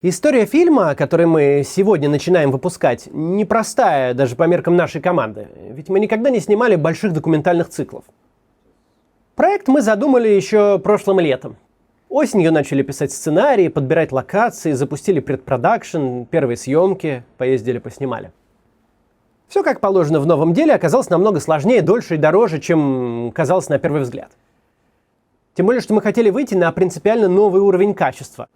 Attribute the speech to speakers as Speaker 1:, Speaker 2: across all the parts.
Speaker 1: История фильма, который мы сегодня начинаем выпускать, непростая даже по меркам нашей команды, ведь мы никогда не снимали больших документальных циклов. Проект мы задумали еще прошлым летом. Осенью начали писать сценарии, подбирать локации, запустили предпродакшн, первые съемки, поездили, поснимали. Все как положено в новом деле оказалось намного сложнее, дольше и дороже, чем казалось на первый взгляд. Тем более, что мы хотели выйти на принципиально новый уровень качества.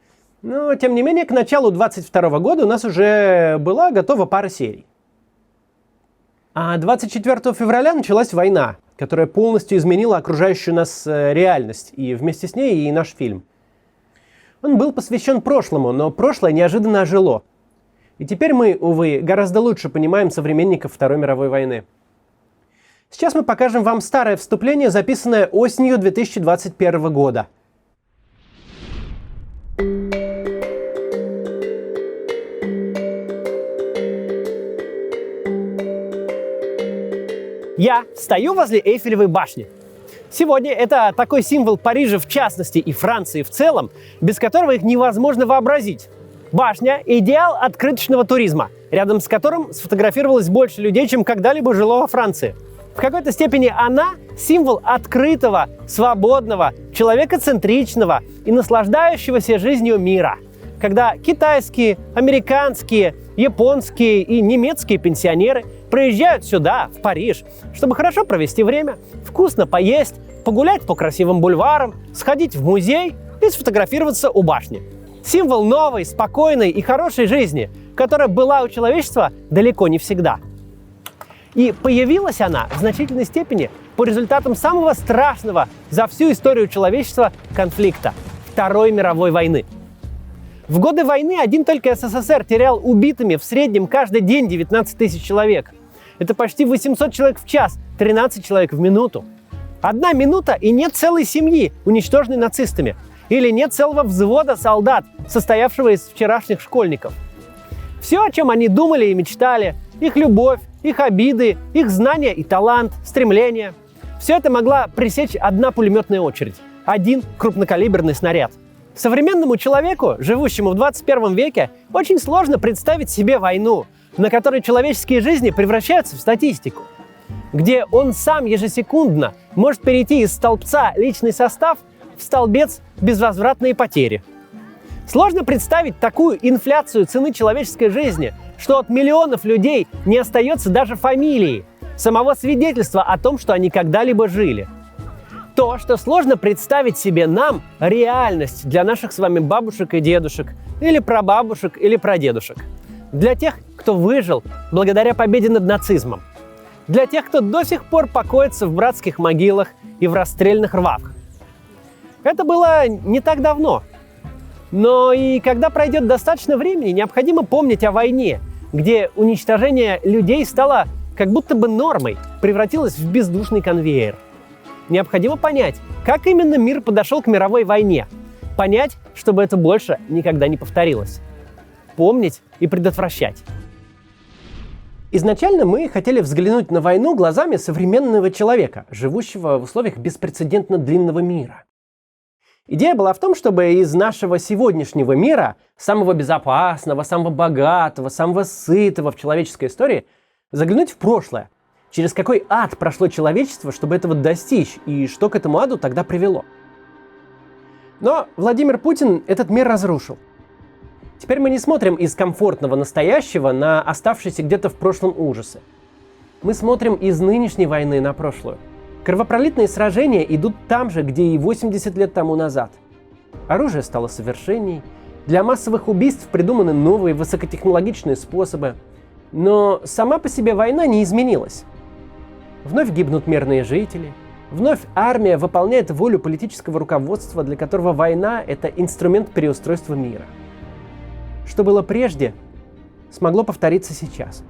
Speaker 1: Но, тем не менее, к началу 2022 года у нас уже была готова пара серий. А 24 февраля началась война, которая полностью изменила окружающую нас реальность, и вместе с ней и наш фильм. Он был посвящен прошлому, но прошлое неожиданно ожило. И теперь мы, увы, гораздо лучше понимаем современников Второй мировой войны. Сейчас мы покажем вам старое вступление, записанное осенью 2021 года. Я стою возле Эйфелевой башни. Сегодня это такой символ Парижа в частности и Франции в целом, без которого их невозможно вообразить. Башня – идеал открыточного туризма, рядом с которым сфотографировалось больше людей, чем когда-либо жило во Франции. В какой-то степени она – символ открытого, свободного, человекоцентричного и наслаждающегося жизнью мира, когда китайские, американские, японские и немецкие пенсионеры приезжают сюда, в Париж, чтобы хорошо провести время, вкусно поесть, погулять по красивым бульварам, сходить в музей и сфотографироваться у башни. Символ новой, спокойной и хорошей жизни, которая была у человечества далеко не всегда. И появилась она в значительной степени по результатам самого страшного за всю историю человечества конфликта – Второй мировой войны. В годы войны один только СССР терял убитыми в среднем каждый день 19 тысяч человек. Это почти 800 человек в час, 13 человек в минуту. 1 минута и нет целой семьи, уничтоженной нацистами. Или нет целого взвода солдат, состоявшего из вчерашних школьников. Все, о чем они думали и мечтали, их любовь, их обиды, их знания и талант, стремления, все это могла пресечь одна пулеметная очередь, один крупнокалиберный снаряд. Современному человеку, живущему в 21 веке, очень сложно представить себе войну, на которой человеческие жизни превращаются в статистику, где он сам ежесекундно может перейти из столбца личный состав в столбец безвозвратные потери. Сложно представить такую инфляцию цены человеческой жизни, что от миллионов людей не остается даже фамилии, самого свидетельства о том, что они когда-либо жили. То, что сложно представить себе нам, реальность для наших с вами бабушек и дедушек, или прабабушек, или прадедушек. Для тех, кто выжил благодаря победе над нацизмом. Для тех, кто до сих пор покоится в братских могилах и в расстрельных рвах. Это было не так давно. Но и когда пройдет достаточно времени, необходимо помнить о войне, где уничтожение людей стало как будто бы нормой, превратилось в бездушный конвейер. Необходимо понять, как именно мир подошел к мировой войне. Понять, чтобы это больше никогда не повторилось. Помнить и предотвращать. Изначально мы хотели взглянуть на войну глазами современного человека, живущего в условиях беспрецедентно длинного мира. Идея была в том, чтобы из нашего сегодняшнего мира, самого безопасного, самого богатого, самого сытого в человеческой истории, заглянуть в прошлое. Через какой ад прошло человечество, чтобы этого достичь, и что к этому аду тогда привело. Но Владимир Путин этот мир разрушил. Теперь мы не смотрим из комфортного настоящего на оставшиеся где-то в прошлом ужасы. Мы смотрим из нынешней войны на прошлую. Кровопролитные сражения идут там же, где и 80 лет тому назад. Оружие стало совершенней, для массовых убийств придуманы новые высокотехнологичные способы. Но сама по себе война не изменилась. Вновь гибнут мирные жители, вновь армия выполняет волю политического руководства, для которого война – это инструмент переустройства мира. Что было прежде, смогло повториться сейчас.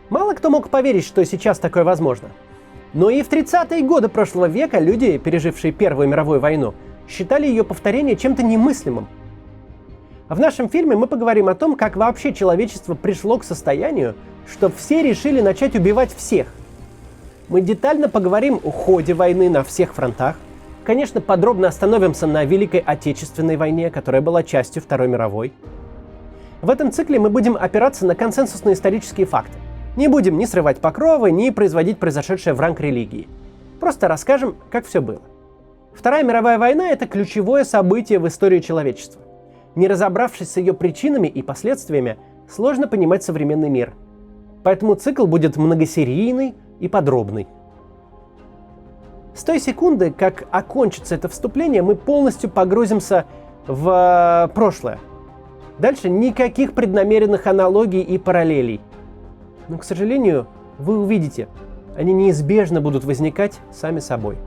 Speaker 1: Мало кто мог поверить, что сейчас такое возможно. Но и в 30-е годы прошлого века люди, пережившие Первую мировую войну, считали ее повторение чем-то немыслимым. А в нашем фильме мы поговорим о том, как вообще человечество пришло к состоянию, что все решили начать убивать всех. Мы детально поговорим о ходе войны на всех фронтах, конечно, подробно остановимся на Великой Отечественной войне, которая была частью Второй мировой. В этом цикле мы будем опираться на консенсусные исторические факты. Не будем ни срывать покровы, ни производить произошедшее в ранг религии. Просто расскажем, как все было. Вторая мировая война – это ключевое событие в истории человечества. Не разобравшись с ее причинами и последствиями, сложно понимать современный мир. Поэтому цикл будет многосерийный и подробный. С той секунды, как окончится это вступление, мы полностью погрузимся в прошлое. Дальше никаких преднамеренных аналогий и параллелей. Но, к сожалению, вы увидите, они неизбежно будут возникать сами собой.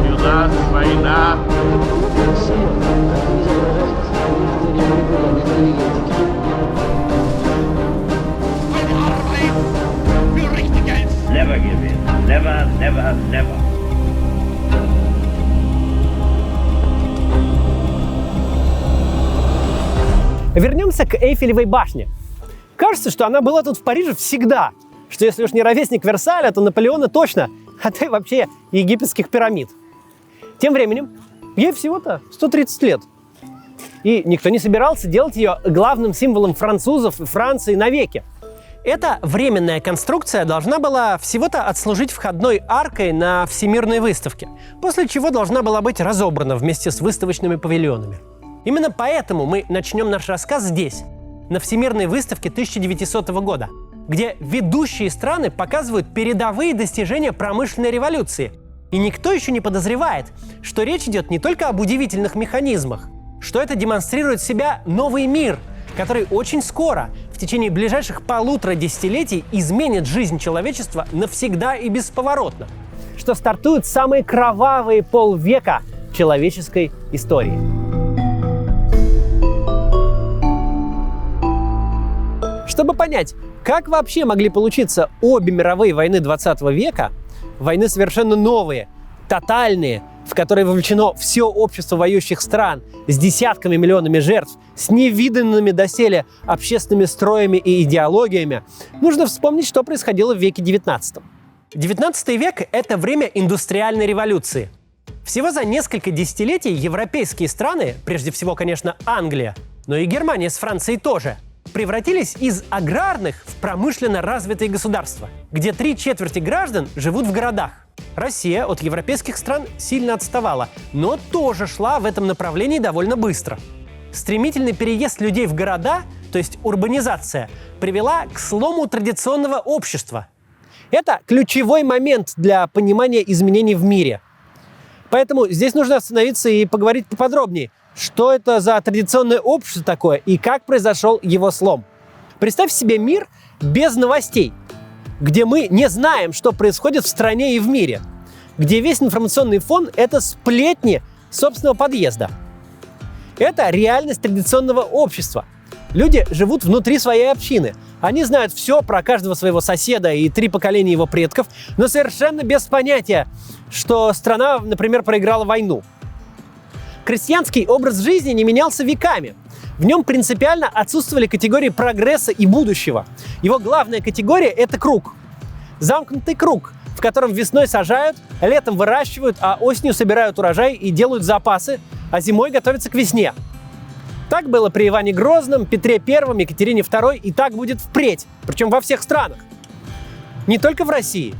Speaker 2: У нас война.
Speaker 3: Never give in. Never, never, never.
Speaker 1: Вернемся к Эйфелевой башне. Кажется, что она была тут в Париже всегда. Что если уж не ровесник Версаля, то Наполеона точно, а то и вообще египетских пирамид. Тем временем, ей всего-то 130 лет. И никто не собирался делать ее главным символом французов и Франции навеки. Эта временная конструкция должна была всего-то отслужить входной аркой на Всемирной выставке, после чего должна была быть разобрана вместе с выставочными павильонами. Именно поэтому мы начнем наш рассказ здесь, на Всемирной выставке 1900 года, где ведущие страны показывают передовые достижения промышленной революции. И никто еще не подозревает, что речь идет не только об удивительных механизмах, что это демонстрирует себя новый мир, который очень скоро, в течение ближайших 1,5 десятилетий, изменит жизнь человечества навсегда и бесповоротно. Что стартуют самые кровавые полвека человеческой истории. Чтобы понять, как вообще могли получиться обе мировые войны 20 века, войны совершенно новые, тотальные, в которые вовлечено все общество воюющих стран, с десятками миллионами жертв, с невиданными доселе общественными строями и идеологиями, нужно вспомнить, что происходило в веке XIX. XIX век – это время индустриальной революции. Всего за несколько десятилетий европейские страны, прежде всего, конечно, Англия, но и Германия с Францией тоже, превратились из аграрных в промышленно развитые государства, где 3/4 граждан живут в городах. Россия от европейских стран сильно отставала, но тоже шла в этом направлении довольно быстро. Стремительный переезд людей в города, то есть урбанизация, привела к слому традиционного общества. Это ключевой момент для понимания изменений в мире. Поэтому здесь нужно остановиться и поговорить поподробнее, что это за традиционное общество такое и как произошел его слом. Представь себе мир без новостей, где мы не знаем, что происходит в стране и в мире, где весь информационный фон – это сплетни собственного подъезда. Это реальность традиционного общества. Люди живут внутри своей общины. Они знают все про каждого своего соседа и 3 поколения его предков, но совершенно без понятия, что страна, например, проиграла войну. Крестьянский образ жизни не менялся веками. В нем принципиально отсутствовали категории прогресса и будущего. Его главная категория – это круг. Замкнутый круг, в котором весной сажают, летом выращивают, а осенью собирают урожай и делают запасы, а зимой готовятся к весне. Так было при Иване Грозном, Петре I, Екатерине II, и так будет впредь, причем во всех странах. Не только в России.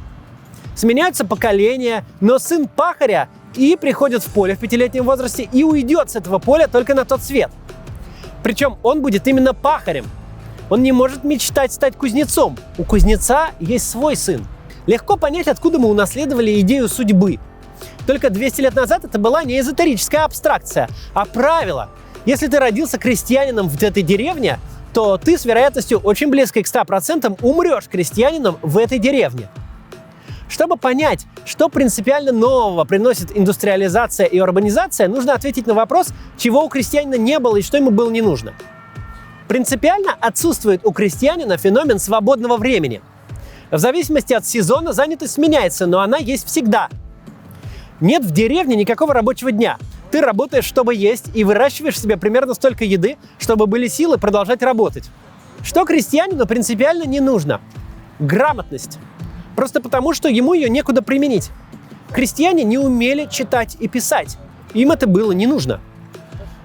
Speaker 1: Сменяются поколения, но сын пахаря и приходит в поле в 5-летнем возрасте и уйдет с этого поля только на тот свет. Причем он будет именно пахарем. Он не может мечтать стать кузнецом. У кузнеца есть свой сын. Легко понять, откуда мы унаследовали идею судьбы. Только 200 лет назад это была не эзотерическая абстракция, а правило. Если ты родился крестьянином в этой деревне, то ты с вероятностью очень близкой к 100% умрешь крестьянином в этой деревне. Чтобы понять, что принципиально нового приносит индустриализация и урбанизация, нужно ответить на вопрос, чего у крестьянина не было и что ему было не нужно. Принципиально отсутствует у крестьянина феномен свободного времени. В зависимости от сезона занятость меняется, но она есть всегда. Нет в деревне никакого рабочего дня. Ты работаешь, чтобы есть, и выращиваешь себе примерно столько еды, чтобы были силы продолжать работать. Что крестьянину принципиально не нужно? Грамотность. Просто потому, что ему ее некуда применить. Крестьяне не умели читать и писать. Им это было не нужно.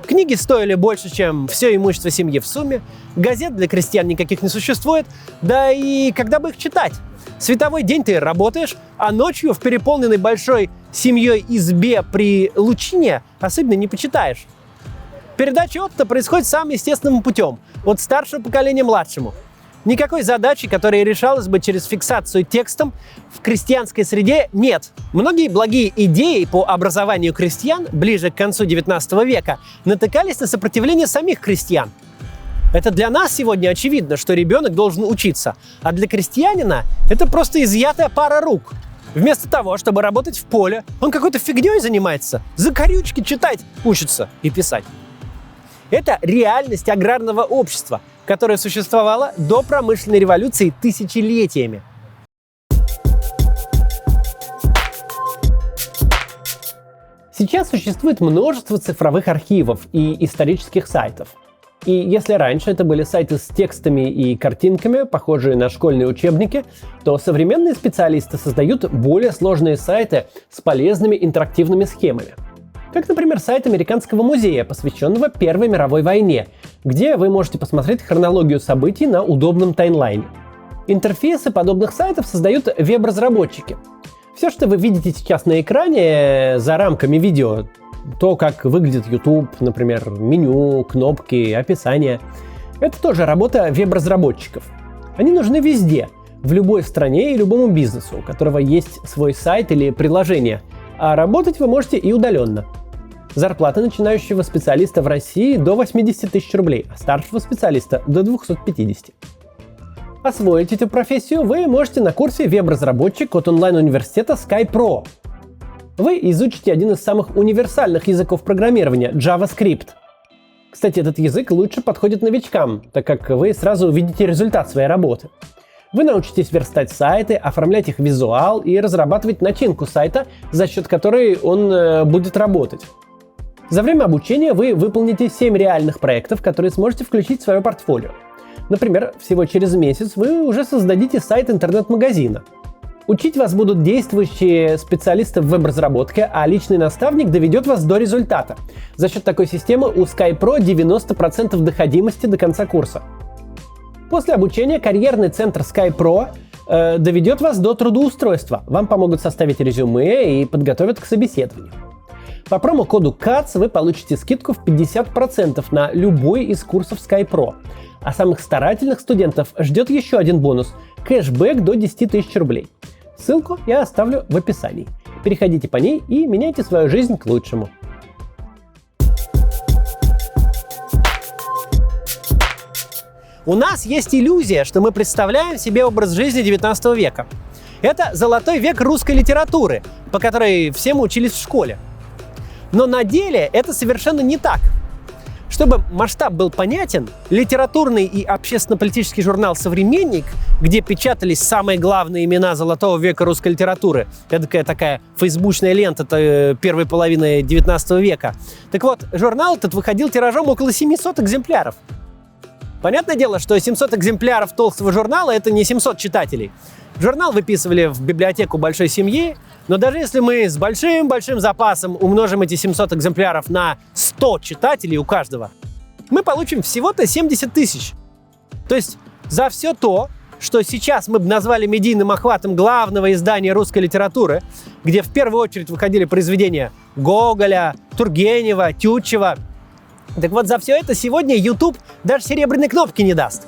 Speaker 1: Книги стоили больше, чем все имущество семьи в сумме, газет для крестьян никаких не существует, да и когда бы их читать? Световой день ты работаешь, а ночью в переполненной большой семьей избе при лучине особенно не почитаешь. Передача опыта происходит самым естественным путем, от старшего поколения младшему. Никакой задачи, которая решалась бы через фиксацию текстом, в крестьянской среде нет. Многие благие идеи по образованию крестьян ближе к концу XIX века натыкались на сопротивление самих крестьян. Это для нас сегодня очевидно, что ребенок должен учиться, а для крестьянина это просто изъятая пара рук. Вместо того, чтобы работать в поле, он какой-то фигней занимается, закорючки читать учится и писать. Это реальность аграрного общества, которое существовало до промышленной революции тысячелетиями. Сейчас существует множество цифровых архивов и исторических сайтов. И если раньше это были сайты с текстами и картинками, похожие на школьные учебники, то современные специалисты создают более сложные сайты с полезными интерактивными схемами. Как, например, сайт Американского музея, посвященного Первой мировой войне, где вы можете посмотреть хронологию событий на удобном таймлайне. Интерфейсы подобных сайтов создают веб-разработчики. Все, что вы видите сейчас на экране за рамками видео, то, как выглядит YouTube, например, меню, кнопки, описание, это тоже работа веб-разработчиков. Они нужны везде, в любой стране и любому бизнесу, у которого есть свой сайт или приложение, а работать вы можете и удаленно. Зарплата начинающего специалиста в России до 80 тысяч рублей, а старшего специалиста до 250. Освоить эту профессию вы можете на курсе «Веб-разработчик» от онлайн-университета SkyPro. Вы изучите один из самых универсальных языков программирования – JavaScript. Кстати, этот язык лучше подходит новичкам, так как вы сразу увидите результат своей работы. Вы научитесь верстать сайты, оформлять их визуал и разрабатывать начинку сайта, за счет которой он будет работать. За время обучения вы выполните 7 реальных проектов, которые сможете включить в свое портфолио. Например, всего через месяц вы уже создадите сайт интернет-магазина. Учить вас будут действующие специалисты в веб-разработке, а личный наставник доведет вас до результата. За счет такой системы у SkyPro 90% доходимости до конца курса. После обучения карьерный центр SkyPro доведет вас до трудоустройства. Вам помогут составить резюме и подготовят к собеседованию. По промокоду CATS вы получите скидку в 50% на любой из курсов SkyPro. А самых старательных студентов ждет еще один бонус – кэшбэк до 10 тысяч рублей. Ссылку я оставлю в описании. Переходите по ней и меняйте свою жизнь к лучшему. У нас есть иллюзия, что мы представляем себе образ жизни 19 века. Это золотой век русской литературы, по которой все мы учились в школе. Но на деле это совершенно не так. Чтобы масштаб был понятен, литературный и общественно-политический журнал «Современник», где печатались самые главные имена золотого века русской литературы, эдакая такая фейсбучная лента первой половины 19 века. Так вот, журнал этот выходил тиражом около 700 экземпляров. Понятное дело, что 700 экземпляров толстого журнала – это не 700 читателей. Журнал выписывали в библиотеку большой семьи, но даже если мы с большим-большим запасом умножим эти 700 экземпляров на 100 читателей у каждого, мы получим всего-то 70 тысяч. То есть за все то, что сейчас мы бы назвали медийным охватом главного издания русской литературы, где в первую очередь выходили произведения Гоголя, Тургенева, Тютчева, так вот за все это сегодня YouTube даже серебряной кнопки не даст.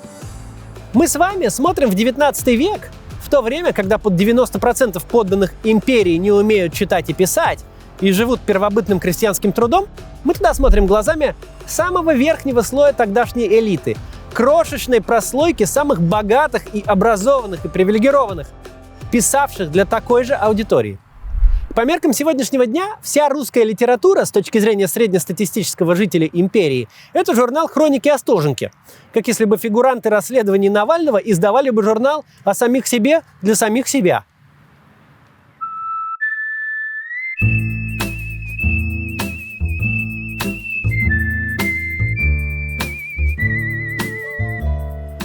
Speaker 1: Мы с вами смотрим в 19 век, в то время, когда под 90% подданных империи не умеют читать и писать и живут первобытным крестьянским трудом, мы туда смотрим глазами самого верхнего слоя тогдашней элиты, крошечной прослойки самых богатых и образованных и привилегированных, писавших для такой же аудитории. По меркам сегодняшнего дня вся русская литература с точки зрения среднестатистического жителя империи – это журнал «Хроники Остоженки». Как если бы фигуранты расследований Навального издавали бы журнал о самих себе для самих себя.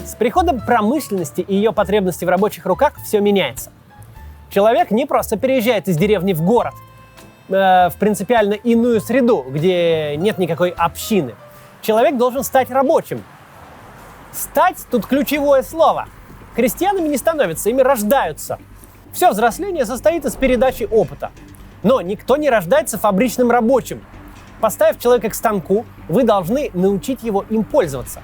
Speaker 1: С приходом промышленности и ее потребностей в рабочих руках все меняется. Человек не просто переезжает из деревни в город, в принципиально иную среду, где нет никакой общины. Человек должен стать рабочим. Стать – тут ключевое слово. Крестьянами не становятся, ими рождаются. Все взросление состоит из передачи опыта. Но никто не рождается фабричным рабочим. Поставив человека к станку, вы должны научить его им пользоваться.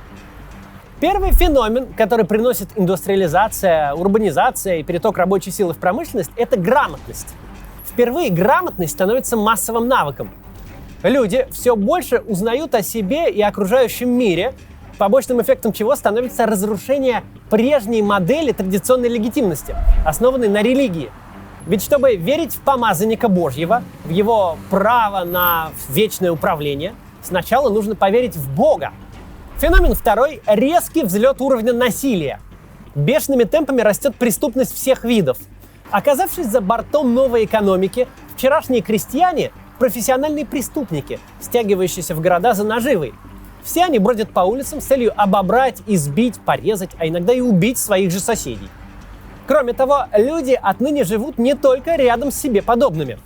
Speaker 1: Первый феномен, который приносит индустриализация, урбанизация и переток рабочей силы в промышленность – это грамотность. Впервые грамотность становится массовым навыком. Люди все больше узнают о себе и окружающем мире, побочным эффектом чего становится разрушение прежней модели традиционной легитимности, основанной на религии. Ведь чтобы верить в помазанника Божьего, в его право на вечное управление, сначала нужно поверить в Бога. Феномен второй – резкий взлет уровня насилия. Бешеными темпами растет преступность всех видов. Оказавшись за бортом новой экономики, вчерашние крестьяне – профессиональные преступники, стягивающиеся в города за наживой. Все они бродят по улицам с целью обобрать, избить, порезать, а иногда и убить своих же соседей. Кроме того, люди отныне живут не только рядом с себе подобными.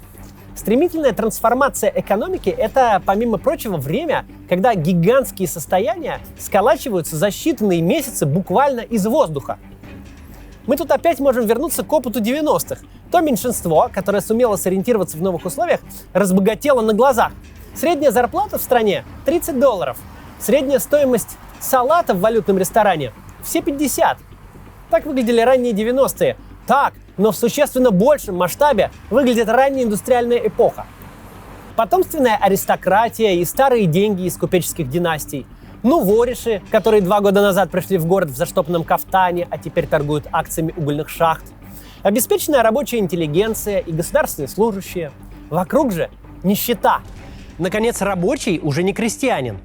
Speaker 1: Стремительная трансформация экономики – это, помимо прочего, время, когда гигантские состояния сколачиваются за считанные месяцы буквально из воздуха. Мы тут опять можем вернуться к опыту 90-х. То меньшинство, которое сумело сориентироваться в новых условиях, разбогатело на глазах. Средняя зарплата в стране – $30. Средняя стоимость салата в валютном ресторане – все 50. Так выглядели ранние 90-е. Так, но в существенно большем масштабе выглядит ранняя индустриальная эпоха. Потомственная аристократия и старые деньги из купеческих династий. Ну, вориши, которые 2 года назад пришли в город в заштопанном кафтане, а теперь торгуют акциями угольных шахт. Обеспеченная рабочая интеллигенция и государственные служащие. Вокруг же нищета. Наконец, рабочий уже не крестьянин.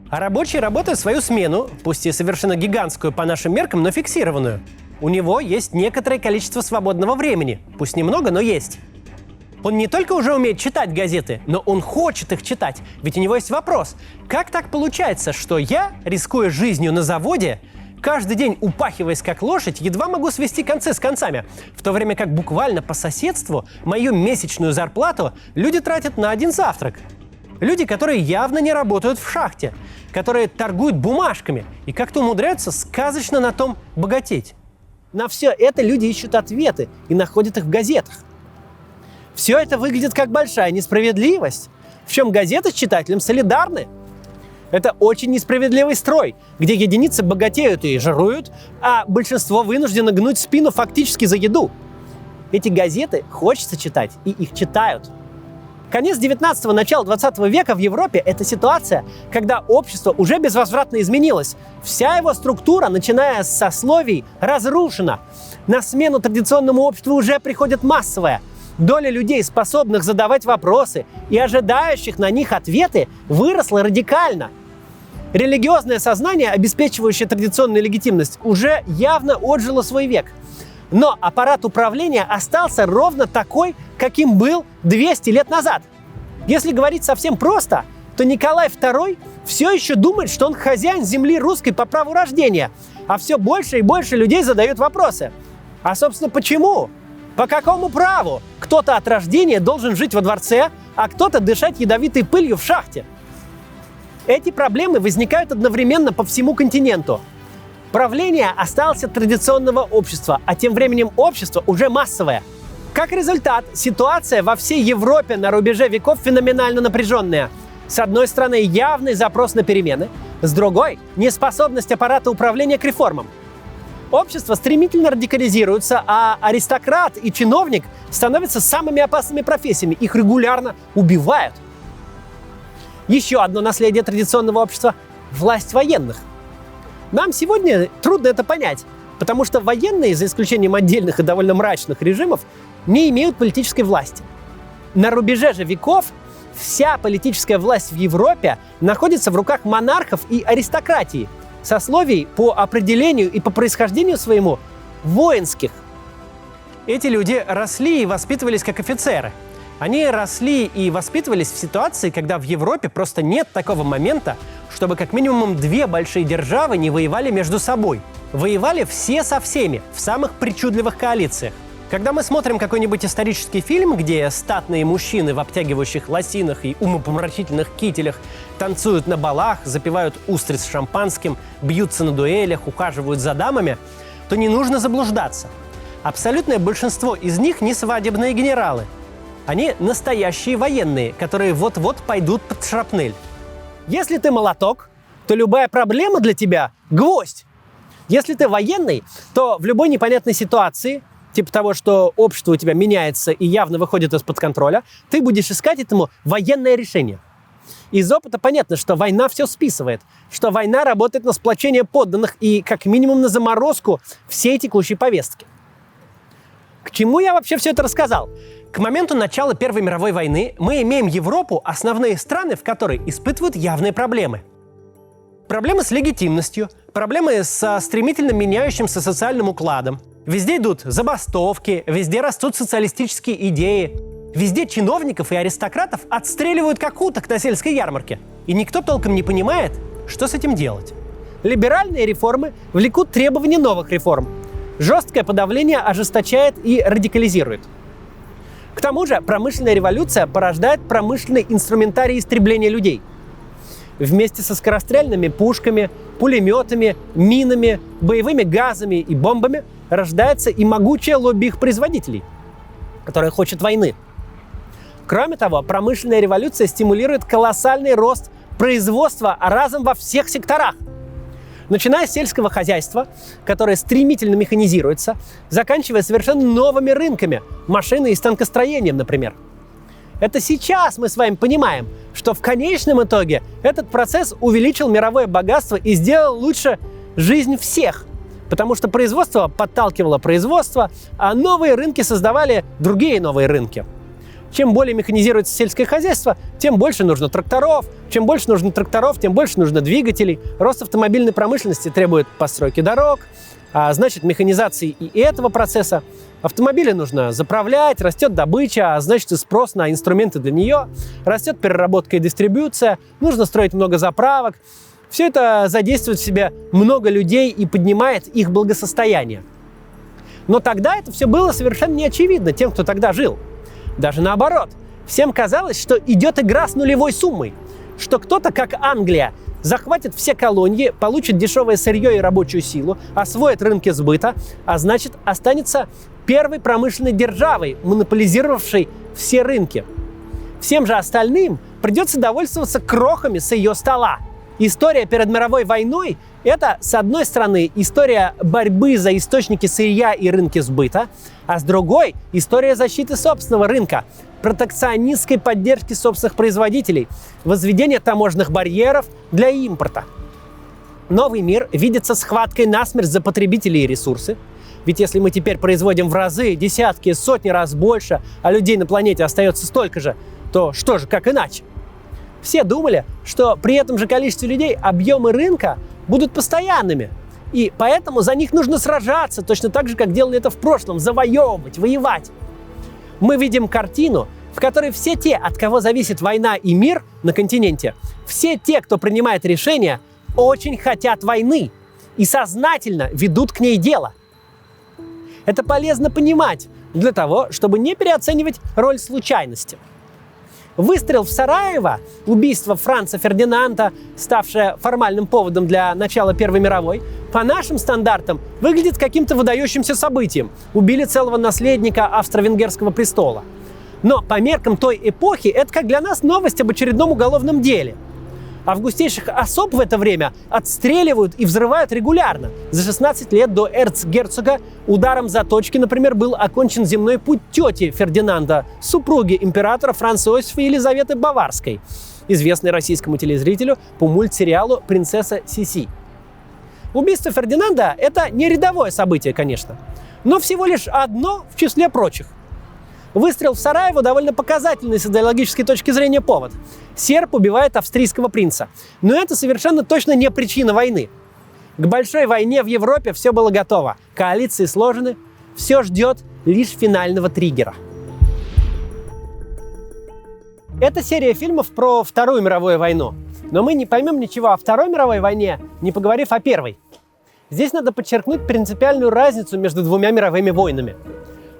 Speaker 1: А рабочий работает свою смену, пусть и совершенно гигантскую по нашим меркам, но фиксированную. У него есть некоторое количество свободного времени. Пусть немного, но есть. Он не только уже умеет читать газеты, но он хочет их читать. Ведь у него есть вопрос. Как так получается, что я, рискуя жизнью на заводе, каждый день упахиваясь как лошадь, едва могу свести концы с концами, в то время как буквально по соседству мою месячную зарплату люди тратят на один завтрак. Люди, которые явно не работают в шахте, которые торгуют бумажками и как-то умудряются сказочно на том богатеть. На все это люди ищут ответы и находят их в газетах. Все это выглядит как большая несправедливость, в чем газеты с читателем солидарны. Это очень несправедливый строй, где единицы богатеют и жируют, а большинство вынуждено гнуть спину фактически за еду. Эти газеты хочется читать, и их читают. Конец 19-го, начало 20 века в Европе – это ситуация, когда общество уже безвозвратно изменилось. Вся его структура, начиная с сословий, разрушена. На смену традиционному обществу уже приходит массовое. Доля людей, способных задавать вопросы и ожидающих на них ответы, выросла радикально. Религиозное сознание, обеспечивающее традиционную легитимность, уже явно отжило свой век. Но аппарат управления остался ровно такой, каким был 200 лет назад. Если говорить совсем просто, то Николай II все еще думает, что он хозяин земли русской по праву рождения, а все больше и больше людей задают вопросы. А, собственно, почему? По какому праву кто-то от рождения должен жить во дворце, а кто-то дышать ядовитой пылью в шахте? Эти проблемы возникают одновременно по всему континенту. Правление осталось от традиционного общества, а тем временем общество уже массовое. Как результат, ситуация во всей Европе на рубеже веков феноменально напряженная. С одной стороны, явный запрос на перемены, с другой – неспособность аппарата управления к реформам. Общество стремительно радикализируется, а аристократ и чиновник становятся самыми опасными профессиями. Их регулярно убивают. Еще одно наследие традиционного общества – власть военных. Нам сегодня трудно это понять, потому что военные, за исключением отдельных и довольно мрачных режимов, не имеют политической власти. На рубеже же веков вся политическая власть в Европе находится в руках монархов и аристократии, сословий по определению и по происхождению своему воинских. Эти люди росли и воспитывались как офицеры. Они росли и воспитывались в ситуации, когда в Европе просто нет такого момента, чтобы как минимум 2 большие державы не воевали между собой. Воевали все со всеми в самых причудливых коалициях. Когда мы смотрим какой-нибудь исторический фильм, где статные мужчины в обтягивающих лосинах и умопомрачительных кителях танцуют на балах, запивают устриц шампанским, бьются на дуэлях, ухаживают за дамами, то не нужно заблуждаться. Абсолютное большинство из них не свадебные генералы. Они настоящие военные, которые вот-вот пойдут под шрапнель. Если ты молоток, то любая проблема для тебя – гвоздь. Если ты военный, то в любой непонятной ситуации, типа того, что общество у тебя меняется и явно выходит из-под контроля, ты будешь искать этому военное решение. Из опыта понятно, что война все списывает, что война работает на сплочение подданных и как минимум на заморозку всей текущей повестки. К чему я вообще все это рассказал? К моменту начала Первой мировой войны мы имеем Европу, основные страны в которой испытывают явные проблемы. Проблемы с легитимностью, проблемы со стремительно меняющимся социальным укладом. Везде идут забастовки, везде растут социалистические идеи. Везде чиновников и аристократов отстреливают как уток на сельской ярмарке. И никто толком не понимает, что с этим делать. Либеральные реформы влекут требования новых реформ. Жесткое подавление ожесточает и радикализирует. К тому же промышленная революция порождает промышленный инструментарий истребления людей. Вместе со скорострельными пушками, пулеметами, минами, боевыми газами и бомбами рождается и могучее лобби их производителей, которое хочет войны. Кроме того, промышленная революция стимулирует колоссальный рост производства разом во всех секторах. Начиная с сельского хозяйства, которое стремительно механизируется, заканчивая совершенно новыми рынками, машины и станкостроением, например. Это сейчас мы с вами понимаем, что в конечном итоге этот процесс увеличил мировое богатство и сделал лучше жизнь всех. Потому что производство подталкивало производство, а новые рынки создавали другие новые рынки. Чем более механизируется сельское хозяйство, тем больше нужно тракторов. Чем больше нужно тракторов, тем больше нужно двигателей. Рост автомобильной промышленности требует постройки дорог, а значит механизации и этого процесса. Автомобили нужно заправлять, растет добыча, а значит и спрос на инструменты для нее. Растет переработка и дистрибьюция, нужно строить много заправок. Все это задействует в себе много людей и поднимает их благосостояние. Но тогда это все было совершенно неочевидно тем, кто тогда жил. Даже наоборот. Всем казалось, что идет игра с нулевой суммой. Что кто-то, как Англия, захватит все колонии, получит дешевое сырье и рабочую силу, освоит рынки сбыта, а значит останется первой промышленной державой, монополизировавшей все рынки. Всем же остальным придется довольствоваться крохами с ее стола. История перед мировой войной – это, с одной стороны, история борьбы за источники сырья и рынки сбыта, а с другой – история защиты собственного рынка, протекционистской поддержки собственных производителей, возведения таможенных барьеров для импорта. Новый мир видится схваткой насмерть за потребителей и ресурсы. Ведь если мы теперь производим в разы, десятки, сотни раз больше, а людей на планете остается столько же, то что же, как иначе? Все думали, что при этом же количестве людей объемы рынка будут постоянными. И поэтому за них нужно сражаться, точно так же, как делали это в прошлом, завоевывать, воевать. Мы видим картину, в которой все те, от кого зависит война и мир на континенте, все те, кто принимает решения, очень хотят войны и сознательно ведут к ней дело. Это полезно понимать для того, чтобы не переоценивать роль случайности. Выстрел в Сараево, убийство Франца Фердинанда, ставшее формальным поводом для начала Первой мировой, по нашим стандартам выглядит каким-то выдающимся событием. Убили целого наследника австро-венгерского престола. Но по меркам той эпохи это как для нас новость об очередном уголовном деле. Августейших особ в это время отстреливают и взрывают регулярно. За 16 лет до эрцгерцога ударом заточки, например, был окончен земной путь тети Фердинанда, супруги императора Франца Иосифа Елизаветы Баварской, известной российскому телезрителю по мультсериалу «Принцесса Сиси». Убийство Фердинанда – это не рядовое событие, конечно, но всего лишь одно в числе прочих. Выстрел в Сараево довольно показательный с идеологической точки зрения повод. Серб убивает австрийского принца. Но это совершенно точно не причина войны. К большой войне в Европе все было готово. Коалиции сложены. Все ждет лишь финального триггера. Это серия фильмов про Вторую мировую войну. Но мы не поймем ничего о Второй мировой войне, не поговорив о Первой. Здесь надо подчеркнуть принципиальную разницу между двумя мировыми войнами.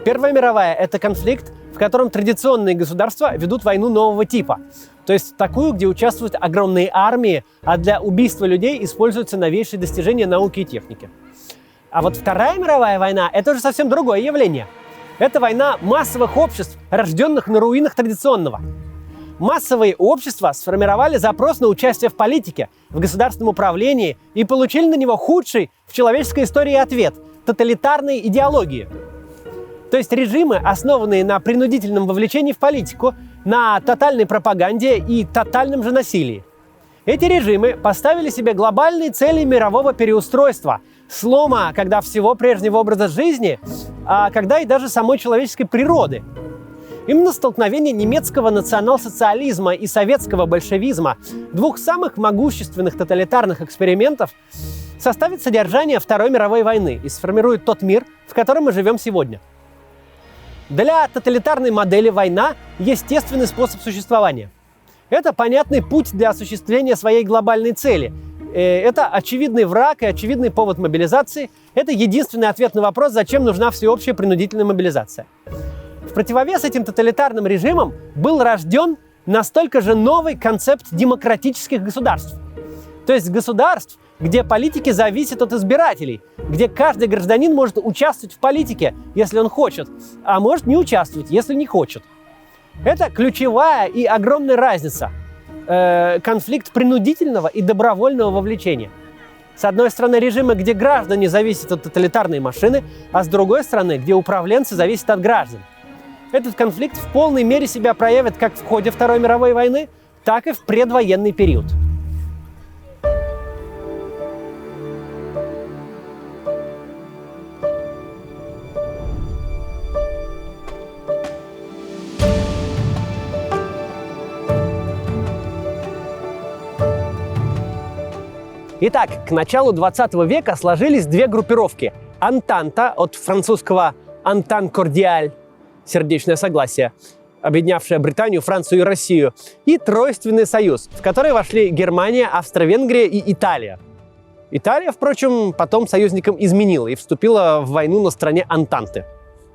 Speaker 1: Первая мировая – это конфликт, в котором традиционные государства ведут войну нового типа. То есть такую, где участвуют огромные армии, а для убийства людей используются новейшие достижения науки и техники. А вот Вторая мировая война – это уже совсем другое явление. Это война массовых обществ, рожденных на руинах традиционного. Массовые общества сформировали запрос на участие в политике, в государственном управлении и получили на него худший в человеческой истории ответ – тоталитарные идеологии. То есть режимы, основанные на принудительном вовлечении в политику, на тотальной пропаганде и тотальном же насилии. Эти режимы поставили себе глобальные цели мирового переустройства, слома когда всего прежнего образа жизни, а когда и даже самой человеческой природы. Именно столкновение немецкого национал-социализма и советского большевизма, двух самых могущественных тоталитарных экспериментов, составит содержание Второй мировой войны и сформирует тот мир, в котором мы живем сегодня. Для тоталитарной модели война – естественный способ существования. Это понятный путь для осуществления своей глобальной цели. Это очевидный враг и очевидный повод мобилизации. Это единственный ответ на вопрос, зачем нужна всеобщая принудительная мобилизация. В противовес этим тоталитарным режимам был рожден настолько же новый концепт демократических государств. То есть государств, где политики зависят от избирателей, где каждый гражданин может участвовать в политике, если он хочет, а может не участвовать, если не хочет. Это ключевая и огромная разница. Конфликт принудительного и добровольного вовлечения. С одной стороны, режимы, где граждане зависят от тоталитарной машины, а с другой стороны, где управленцы зависят от граждан. Этот конфликт в полной мере себя проявит как в ходе Второй мировой войны, так и в предвоенный период. Итак, к началу 20 века сложились две группировки. Антанта, от французского «Entente cordiale» – сердечное согласие, объединявшая Британию, Францию и Россию, и Тройственный союз, в который вошли Германия, Австро-Венгрия и Италия. Италия, впрочем, потом союзникам изменила и вступила в войну на стороне Антанты.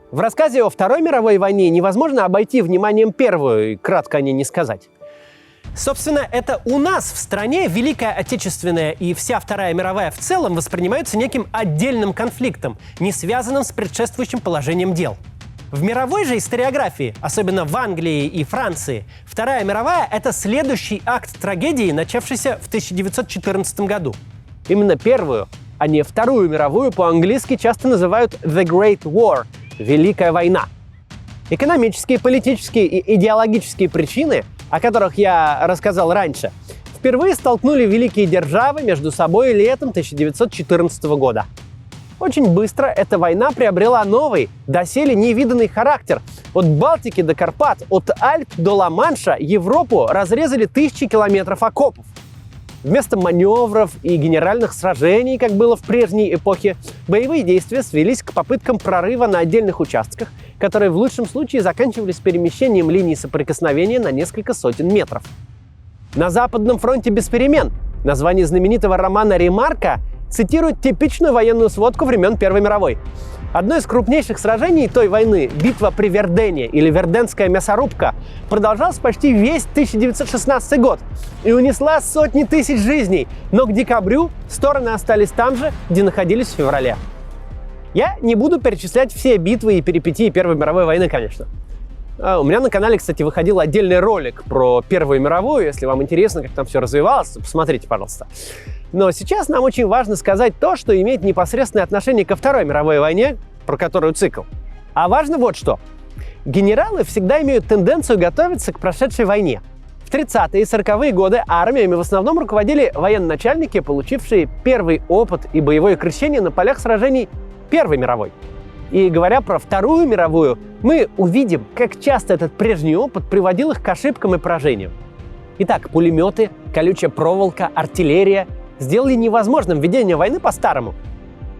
Speaker 1: В рассказе о Второй мировой войне невозможно обойти вниманием первую и кратко о ней не сказать. Собственно, это у нас в стране Великая Отечественная и вся Вторая мировая в целом воспринимаются неким отдельным конфликтом, не связанным с предшествующим положением дел. В мировой же историографии, особенно в Англии и Франции, Вторая мировая – это следующий акт трагедии, начавшийся в 1914 году. Именно первую, а не Вторую мировую, по-английски часто называют «The Great War» – «Великая война». Экономические, политические и идеологические причины, о которых я рассказал раньше, впервые столкнули великие державы между собой летом 1914 года. Очень быстро эта война приобрела новый, доселе невиданный характер. От Балтики до Карпат, от Альп до Ла-Манша Европу разрезали тысячи километров окопов. Вместо маневров и генеральных сражений, как было в прежней эпохе, боевые действия свелись к попыткам прорыва на отдельных участках, которые в лучшем случае заканчивались перемещением линий соприкосновения на несколько сотен метров. На Западном фронте без перемен. Название знаменитого романа Ремарка цитирует типичную военную сводку времен Первой мировой. Одно из крупнейших сражений той войны, битва при Вердене или Верденская мясорубка, продолжалась почти весь 1916 год и унесла сотни тысяч жизней, но к декабрю стороны остались там же, где находились в феврале. Я не буду перечислять все битвы и перипетии Первой мировой войны, конечно. У меня на канале, кстати, выходил отдельный ролик про Первую мировую. Если вам интересно, как там все развивалось, то посмотрите, пожалуйста. Но сейчас нам очень важно сказать то, что имеет непосредственное отношение ко Второй мировой войне, про которую цикл. А важно вот что. Генералы всегда имеют тенденцию готовиться к прошедшей войне. В 30-е и 40-е годы армиями в основном руководили военачальники, получившие первый опыт и боевое крещение на полях сражений Первой мировой. И говоря про Вторую мировую, мы увидим, как часто этот прежний опыт приводил их к ошибкам и поражениям. Итак, пулеметы, колючая проволока, артиллерия сделали невозможным ведение войны по-старому.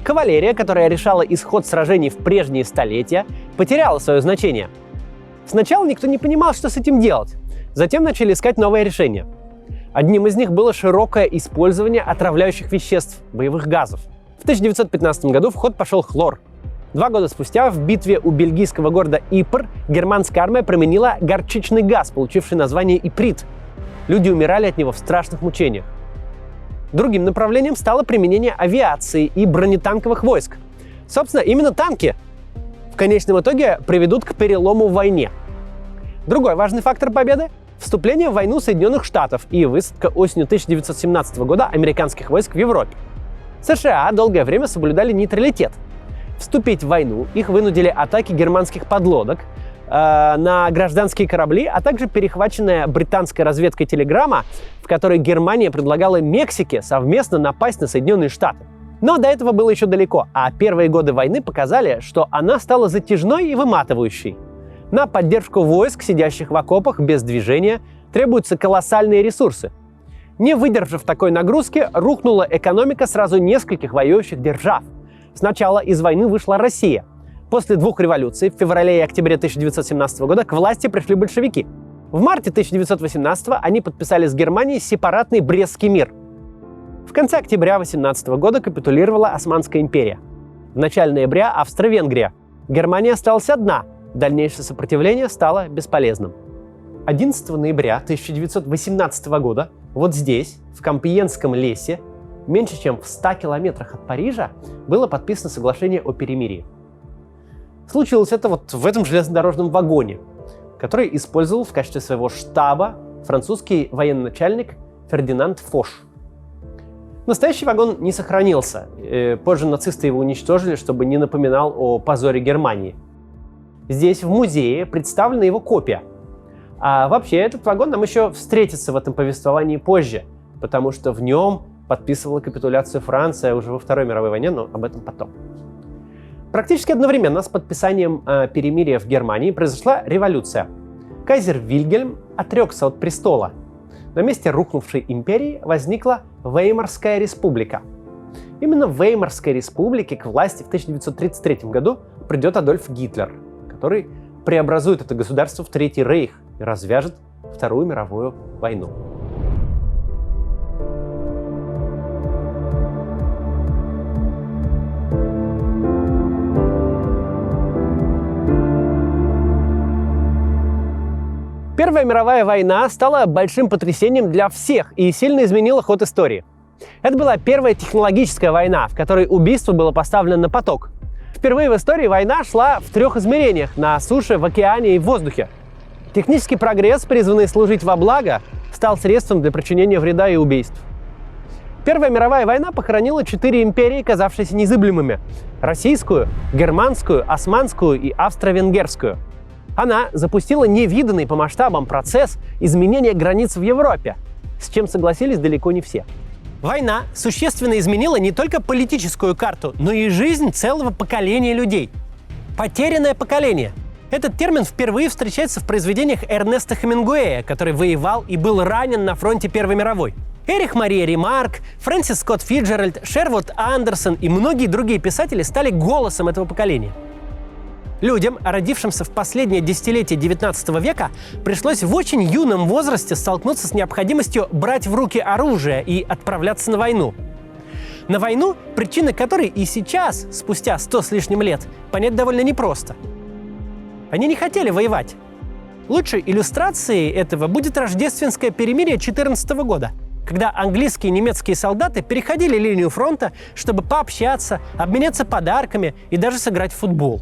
Speaker 1: Кавалерия, которая решала исход сражений в прежние столетия, потеряла свое значение. Сначала никто не понимал, что с этим делать. Затем начали искать новое решение. Одним из них было широкое использование отравляющих веществ, боевых газов. В 1915 году в ход пошел хлор. 2 года спустя в битве у бельгийского города Ипр германская армия применила горчичный газ, получивший название иприт. Люди умирали от него в страшных мучениях. Другим направлением стало применение авиации и бронетанковых войск. Собственно, именно танки в конечном итоге приведут к перелому в войне. Другой важный фактор победы – вступление в войну Соединенных Штатов и высадка осенью 1917 года американских войск в Европе. США долгое время соблюдали нейтралитет. Вступить в войну их вынудили атаки германских подлодок на гражданские корабли, а также перехваченная британской разведкой телеграмма, в которой Германия предлагала Мексике совместно напасть на Соединенные Штаты. Но до этого было еще далеко, а первые годы войны показали, что она стала затяжной и выматывающей. На поддержку войск, сидящих в окопах без движения, требуются колоссальные ресурсы. Не выдержав такой нагрузки, рухнула экономика сразу нескольких воюющих держав. Сначала из войны вышла Россия. После 2 революций в феврале и октябре 1917 года к власти пришли большевики. В марте 1918 они подписали с Германией сепаратный Брестский мир. В конце октября 18 года капитулировала Османская империя. В начале ноября Австро-Венгрия. Германия осталась одна. Дальнейшее сопротивление стало бесполезным. 11 ноября 1918 года вот здесь, в Компьенском лесе, меньше чем в 100 километрах от Парижа, было подписано соглашение о перемирии. Случилось это вот в этом железнодорожном вагоне, который использовал в качестве своего штаба французский военачальник Фердинанд Фош. Настоящий вагон не сохранился. Позже нацисты его уничтожили, чтобы не напоминал о позоре Германии. Здесь в музее представлена его копия. А вообще этот вагон нам еще встретится в этом повествовании позже, потому что в нем подписывала капитуляцию Франция уже во Второй мировой войне, но об этом потом. Практически одновременно с подписанием перемирия в Германии произошла революция. Кайзер Вильгельм отрекся от престола. На месте рухнувшей империи возникла Веймарская республика. Именно в Веймарской республике к власти в 1933 году придет Адольф Гитлер, который преобразует это государство в Третий рейх и развяжет Вторую мировую войну. Первая мировая война стала большим потрясением для всех и сильно изменила ход истории. Это была первая технологическая война, в которой убийство было поставлено на поток. Впервые в истории война шла в 3 измерениях – на суше, в океане и в воздухе. Технический прогресс, призванный служить во благо, стал средством для причинения вреда и убийств. Первая мировая война похоронила 4 империи, казавшиеся незыблемыми – российскую, германскую, османскую и австро-венгерскую. Она запустила невиданный по масштабам процесс изменения границ в Европе, с чем согласились далеко не все. Война существенно изменила не только политическую карту, но и жизнь целого поколения людей. Потерянное поколение. Этот термин впервые встречается в произведениях Эрнеста Хемингуэя, который воевал и был ранен на фронте Первой мировой. Эрих Мария Ремарк, Фрэнсис Скотт Фиджеральд, Шервуд Андерсон и многие другие писатели стали голосом этого поколения. Людям, родившимся в последнее десятилетие XIX века, пришлось в очень юном возрасте столкнуться с необходимостью брать в руки оружие и отправляться на войну. На войну, причины которой и сейчас, спустя 100 с лишним лет, понять довольно непросто. Они не хотели воевать. Лучшей иллюстрацией этого будет рождественское перемирие 2014 года, когда английские и немецкие солдаты переходили линию фронта, чтобы пообщаться, обменяться подарками и даже сыграть в футбол.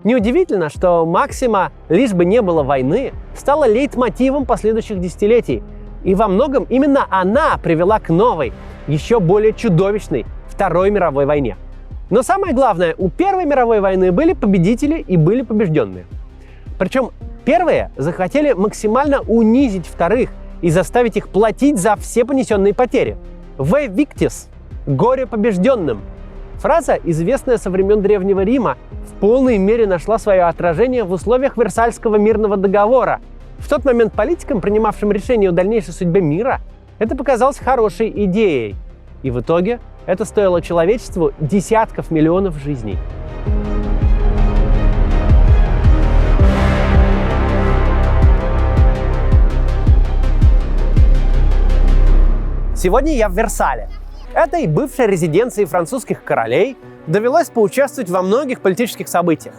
Speaker 1: Неудивительно, что максима «лишь бы не было войны» стала лейтмотивом последующих десятилетий. И во многом именно она привела к новой, еще более чудовищной Второй мировой войне. Но самое главное, у Первой мировой войны были победители и были побежденные. Причем первые захотели максимально унизить вторых и заставить их платить за все понесенные потери. «Ve victis» – «горе побежденным». Фраза, известная со времен Древнего Рима, в полной мере нашла свое отражение в условиях Версальского мирного договора. В тот момент политикам, принимавшим решение о дальнейшей судьбе мира, это показалось хорошей идеей. И в итоге это стоило человечеству десятков миллионов жизней. Сегодня я в Версале. Этой бывшей резиденции французских королей довелось поучаствовать во многих политических событиях.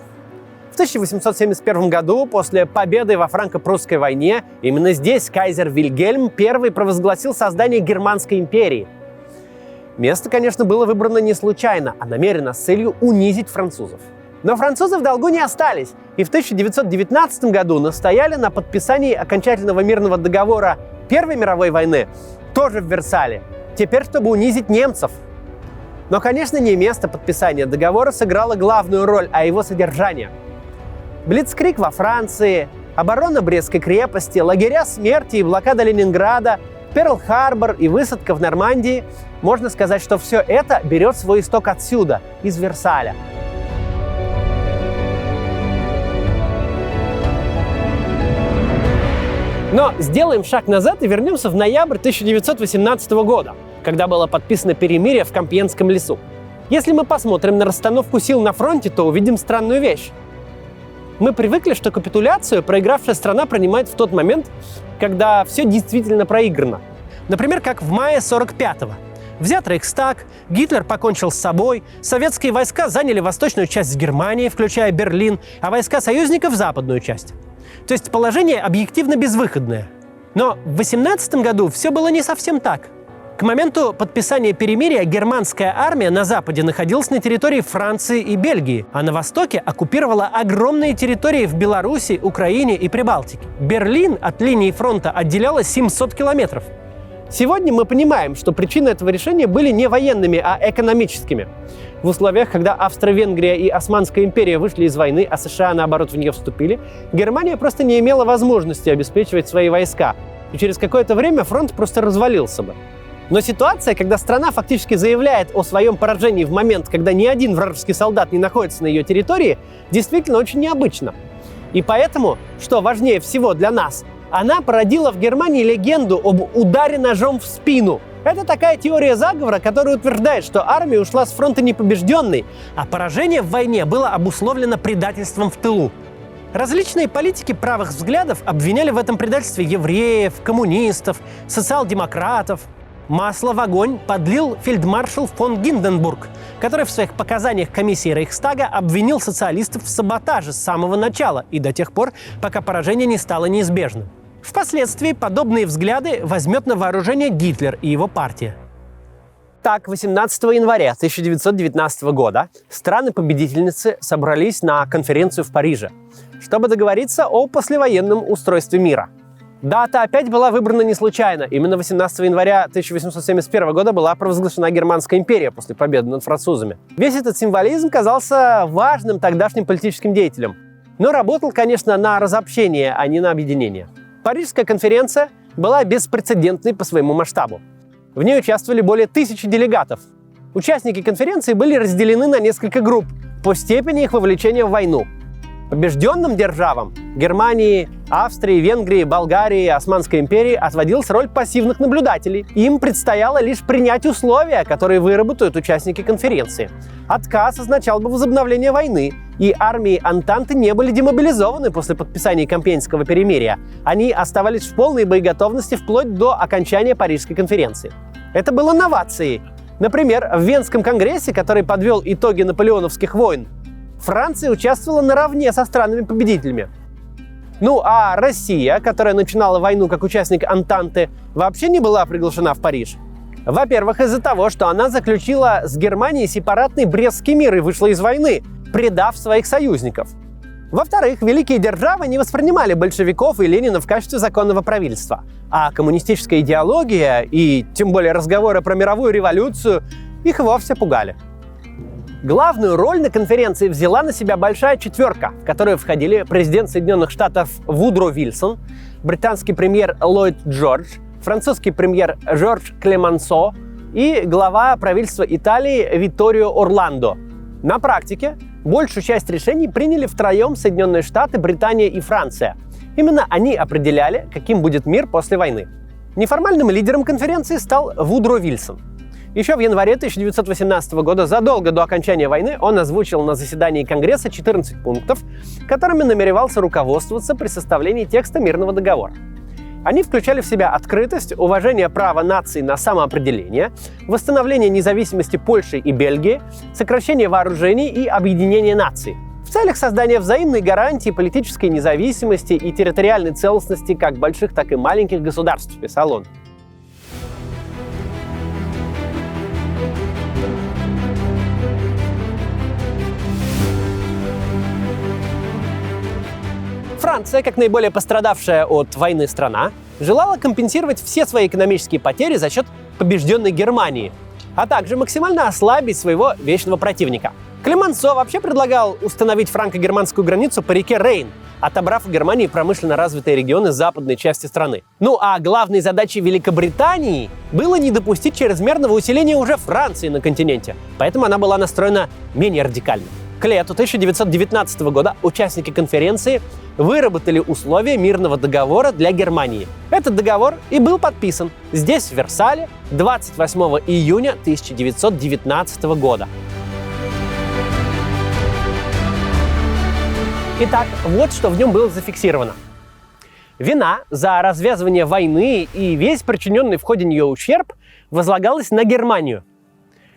Speaker 1: В 1871 году, после победы во франко-прусской войне, именно здесь кайзер Вильгельм I провозгласил создание Германской империи. Место, конечно, было выбрано не случайно, а намеренно, с целью унизить французов. Но французы в долгу не остались, и в 1919 году настояли на подписании окончательного мирного договора Первой мировой войны, тоже в Версале, теперь чтобы унизить немцев. Но, конечно, не место подписания договора сыграло главную роль, а его содержание. Блицкриг во Франции, оборона Брестской крепости, лагеря смерти и блокада Ленинграда, Перл-Харбор и высадка в Нормандии – можно сказать, что все это берет свой исток отсюда, из Версаля. Но сделаем шаг назад и вернемся в ноябрь 1918 года, когда было подписано перемирие в Компьенском лесу. Если мы посмотрим на расстановку сил на фронте, то увидим странную вещь. Мы привыкли, что капитуляцию проигравшая страна принимает в тот момент, когда все действительно проиграно. Например, как в мае 1945-го. Взят Рейхстаг, Гитлер покончил с собой, советские войска заняли восточную часть Германии, включая Берлин, а войска союзников – западную часть. То есть положение объективно безвыходное. Но в 18 году все было не совсем так. К моменту подписания перемирия германская армия на западе находилась на территории Франции и Бельгии, а на востоке оккупировала огромные территории в Беларуси, Украине и Прибалтике. Берлин от линии фронта отделяло 700 километров. Сегодня мы понимаем, что причины этого решения были не военными, а экономическими. В условиях, когда Австро-Венгрия и Османская империя вышли из войны, а США, наоборот, в нее вступили, Германия просто не имела возможности обеспечивать свои войска, и через какое-то время фронт просто развалился бы. Но ситуация, когда страна фактически заявляет о своем поражении в момент, когда ни один вражеский солдат не находится на ее территории, действительно очень необычна. И поэтому, что важнее всего для нас, она породила в Германии легенду об ударе ножом в спину. Это такая теория заговора, которая утверждает, что армия ушла с фронта непобежденной, а поражение в войне было обусловлено предательством в тылу. Различные политики правых взглядов обвиняли в этом предательстве евреев, коммунистов, социал-демократов. Масло в огонь подлил фельдмаршал фон Гинденбург, который в своих показаниях комиссии Рейхстага обвинил социалистов в саботаже с самого начала и до тех пор, пока поражение не стало неизбежным. Впоследствии подобные взгляды возьмет на вооружение Гитлер и его партия. Так, 18 января 1919 года страны-победительницы собрались на конференцию в Париже, чтобы договориться о послевоенном устройстве мира. Дата опять была выбрана не случайно. Именно 18 января 1871 года была провозглашена Германская империя после победы над французами. Весь этот символизм казался важным тогдашним политическим деятелям, но работал, конечно, на разобщение, а не на объединение. Парижская конференция была беспрецедентной по своему масштабу. В ней участвовали более 1000 делегатов. Участники конференции были разделены на несколько групп по степени их вовлечения в войну. Побежденным державам – Германии, Австрии, Венгрии, Болгарии, Османской империи – отводилась роль пассивных наблюдателей. Им предстояло лишь принять условия, которые выработают участники конференции. Отказ означал бы возобновление войны, и армии Антанты не были демобилизованы после подписания Компьенского перемирия. Они оставались в полной боеготовности вплоть до окончания Парижской конференции. Это было новацией. Например, в Венском конгрессе, который подвел итоги наполеоновских войн, Франция участвовала наравне со странами-победителями. Ну а Россия, которая начинала войну как участник Антанты, вообще не была приглашена в Париж. Во-первых, из-за того, что она заключила с Германией сепаратный Брестский мир и вышла из войны, предав своих союзников. Во-вторых, великие державы не воспринимали большевиков и Ленина в качестве законного правительства, а коммунистическая идеология и тем более разговоры про мировую революцию их вовсе пугали. Главную роль на конференции взяла на себя большая четверка, в которую входили президент Соединенных Штатов Вудро Вильсон, британский премьер Ллойд Джордж, французский премьер Жорж Клемансо и глава правительства Италии Витторио Орландо. На практике большую часть решений приняли втроем Соединенные Штаты, Британия и Франция. Именно они определяли, каким будет мир после войны. Неформальным лидером конференции стал Вудро Вильсон. Еще в январе 1918 года, задолго до окончания войны, он озвучил на заседании Конгресса 14 пунктов, которыми намеревался руководствоваться при составлении текста мирного договора. Они включали в себя открытость, уважение права наций на самоопределение, восстановление независимости Польши и Бельгии, сокращение вооружений и объединение наций в целях создания взаимной гарантии политической независимости и территориальной целостности как больших, так и маленьких государств, писал он. Франция, как наиболее пострадавшая от войны страна, желала компенсировать все свои экономические потери за счет побежденной Германии, а также максимально ослабить своего вечного противника. Клемансо вообще предлагал установить франко-германскую границу по реке Рейн, отобрав у Германии промышленно развитые регионы западной части страны. Ну а главной задачей Великобритании было не допустить чрезмерного усиления уже Франции на континенте, поэтому она была настроена менее радикально. К лету 1919 года участники конференции выработали условия мирного договора для Германии. Этот договор и был подписан здесь, в Версале, 28 июня 1919 года. Итак, вот что в нем было зафиксировано. Вина за развязывание войны и весь причиненный в ходе нее ущерб возлагалась на Германию.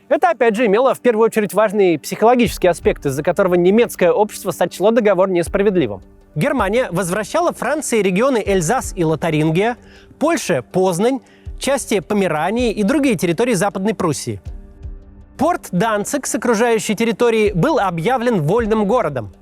Speaker 1: Это, опять же, имело в первую очередь важный психологический аспект, из-за которого немецкое общество сочло договор несправедливым. Германия возвращала Франции регионы Эльзас и Лотарингия, Польше – Познань, части Померании и другие территории Западной Пруссии. Порт Данциг с окружающей территорией был объявлен вольным городом.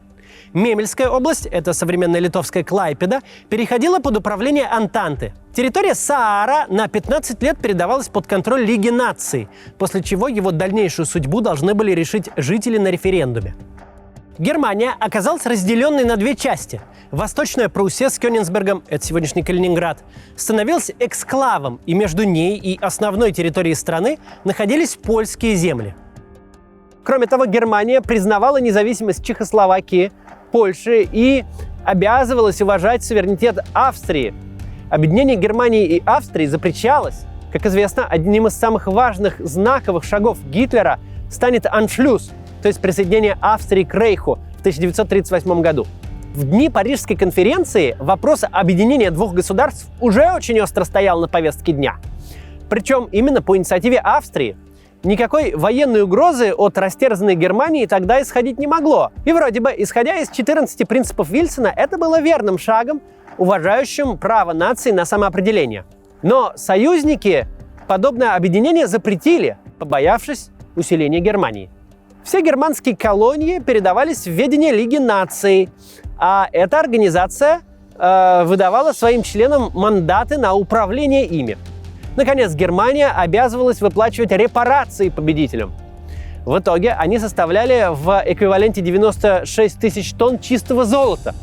Speaker 1: Мемельская область, это современная литовская Клайпеда, переходила под управление Антанты. Территория Саара на 15 лет передавалась под контроль Лиги наций, после чего его дальнейшую судьбу должны были решить жители на референдуме. Германия оказалась разделенной на две части. Восточная Пруссия с Кёнигсбергом, это сегодняшний Калининград, становилась эксклавом, и между ней и основной территорией страны находились польские земли. Кроме того, Германия признавала независимость Чехословакии, Польши и обязывалась уважать суверенитет Австрии. Объединение Германии и Австрии запрещалось. Как известно, одним из самых важных знаковых шагов Гитлера станет аншлюс, то есть присоединение Австрии к Рейху в 1938 году. В дни Парижской конференции вопрос объединения двух государств уже очень остро стоял на повестке дня. Причем именно по инициативе Австрии. Никакой военной угрозы от растерзанной Германии тогда исходить не могло. И вроде бы, исходя из 14 принципов Вильсона, это было верным шагом, уважающим право нации на самоопределение. Но союзники подобное объединение запретили, побоявшись усиления Германии. Все германские колонии передавались в ведение Лиги наций, а эта организация выдавала своим членам мандаты на управление ими. Наконец, Германия обязывалась выплачивать репарации победителям. В итоге они составляли в эквиваленте 96 тысяч тонн чистого золота.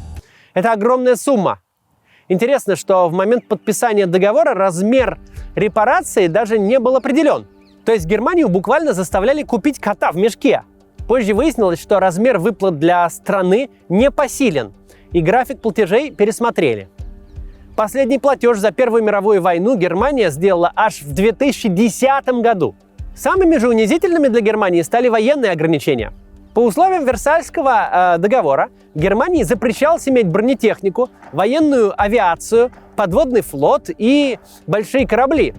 Speaker 1: Это огромная сумма. Интересно, что в момент подписания договора размер репарации даже не был определен. То есть Германию буквально заставляли купить кота в мешке. Позже выяснилось, что размер выплат для страны непосилен, и график платежей пересмотрели. Последний платеж за Первую мировую войну Германия сделала аж в 2010 году. Самыми же унизительными для Германии стали военные ограничения. По условиям Версальского договора Германии запрещалось иметь бронетехнику, военную авиацию, подводный флот и большие корабли.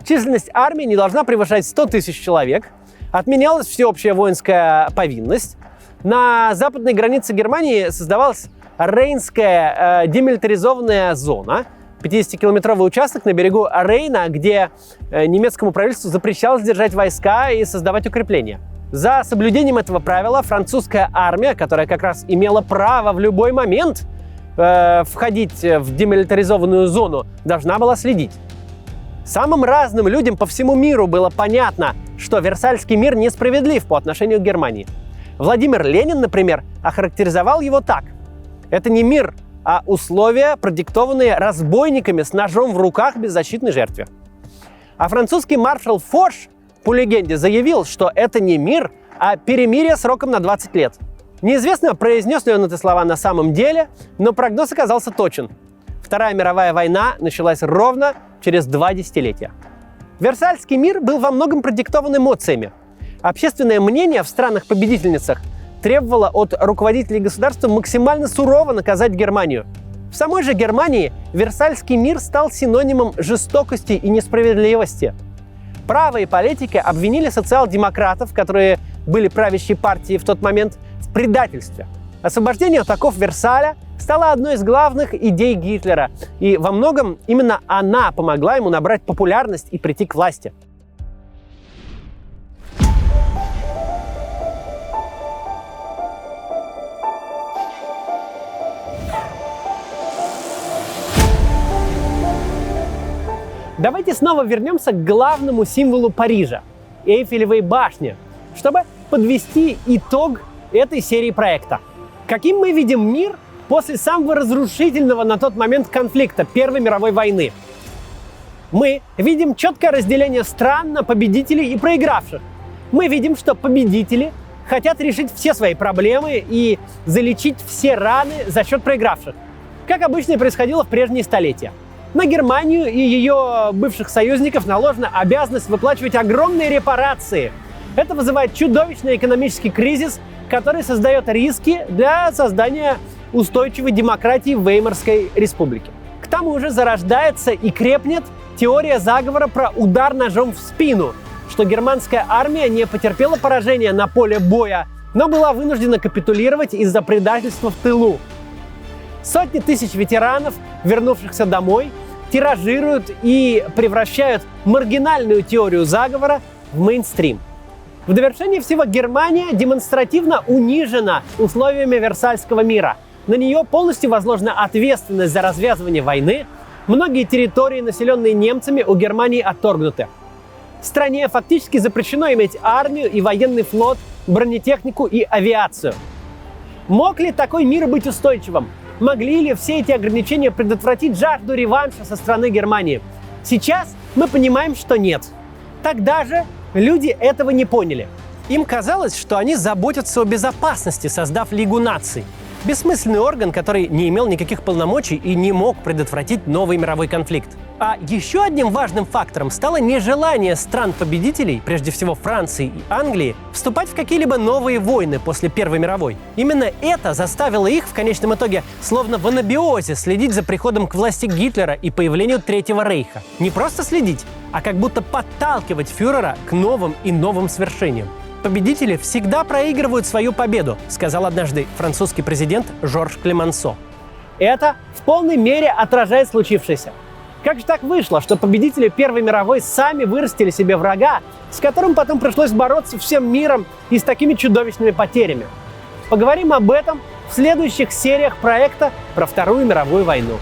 Speaker 1: Численность армии не должна превышать 100 тысяч человек. Отменялась всеобщая воинская повинность. На западной границе Германии создавалась Рейнская демилитаризованная зона, 50-километровый участок на берегу Рейна, где немецкому правительству запрещалось держать войска и создавать укрепления. За соблюдением этого правила французская армия, которая как раз имела право в любой момент входить в демилитаризованную зону, должна была следить. Самым разным людям по всему миру было понятно, что Версальский мир несправедлив по отношению к Германии. Владимир Ленин, например, охарактеризовал его так: это не мир, а условия, продиктованные разбойниками с ножом в руках беззащитной жертве. А французский маршал Фош, по легенде, заявил, что это не мир, а перемирие сроком на 20 лет. Неизвестно, произнес ли он эти слова на самом деле, но прогноз оказался точен. Вторая мировая война началась ровно через 2 десятилетия. Версальский мир был во многом продиктован эмоциями. Общественное мнение в странах-победительницах требовало от руководителей государства максимально сурово наказать Германию. В самой же Германии Версальский мир стал синонимом жестокости и несправедливости. Правые политики обвинили социал-демократов, которые были правящей партией в тот момент, в предательстве. Освобождение от оков Версаля стало одной из главных идей Гитлера, и во многом именно она помогла ему набрать популярность и прийти к власти. Давайте снова вернемся к главному символу Парижа – Эйфелевой башне, чтобы подвести итог этой серии проекта. Каким мы видим мир после самого разрушительного на тот момент конфликта Первой мировой войны? Мы видим четкое разделение стран на победителей и проигравших. Мы видим, что победители хотят решить все свои проблемы и залечить все раны за счет проигравших, как обычно и происходило в прежние столетия. На Германию и ее бывших союзников наложена обязанность выплачивать огромные репарации. Это вызывает чудовищный экономический кризис, который создает риски для создания устойчивой демократии в Веймарской республике. К тому же зарождается и крепнет теория заговора про удар ножом в спину, что германская армия не потерпела поражения на поле боя, но была вынуждена капитулировать из-за предательства в тылу. Сотни тысяч ветеранов, вернувшихся домой, тиражируют и превращают маргинальную теорию заговора в мейнстрим. В довершение всего Германия демонстративно унижена условиями Версальского мира. На нее полностью возложена ответственность за развязывание войны. Многие территории, населенные немцами, у Германии отторгнуты. Стране фактически запрещено иметь армию и военный флот, бронетехнику и авиацию. Мог ли такой мир быть устойчивым? Могли ли все эти ограничения предотвратить жажду реванша со стороны Германии? Сейчас мы понимаем, что нет. Тогда же люди этого не поняли. Им казалось, что они заботятся о безопасности, создав Лигу наций. Бессмысленный орган, который не имел никаких полномочий и не мог предотвратить новый мировой конфликт. А еще одним важным фактором стало нежелание стран-победителей, прежде всего Франции и Англии, вступать в какие-либо новые войны после Первой мировой. Именно это заставило их в конечном итоге, словно в анабиозе, следить за приходом к власти Гитлера и появлению Третьего рейха. Не просто следить, а как будто подталкивать фюрера к новым и новым свершениям. «Победители всегда проигрывают свою победу», сказал однажды французский президент Жорж Клемансо. Это в полной мере отражает случившееся. Как же так вышло, что победители Первой мировой сами вырастили себе врага, с которым потом пришлось бороться всем миром и с такими чудовищными потерями? Поговорим об этом в следующих сериях проекта про Вторую мировую войну.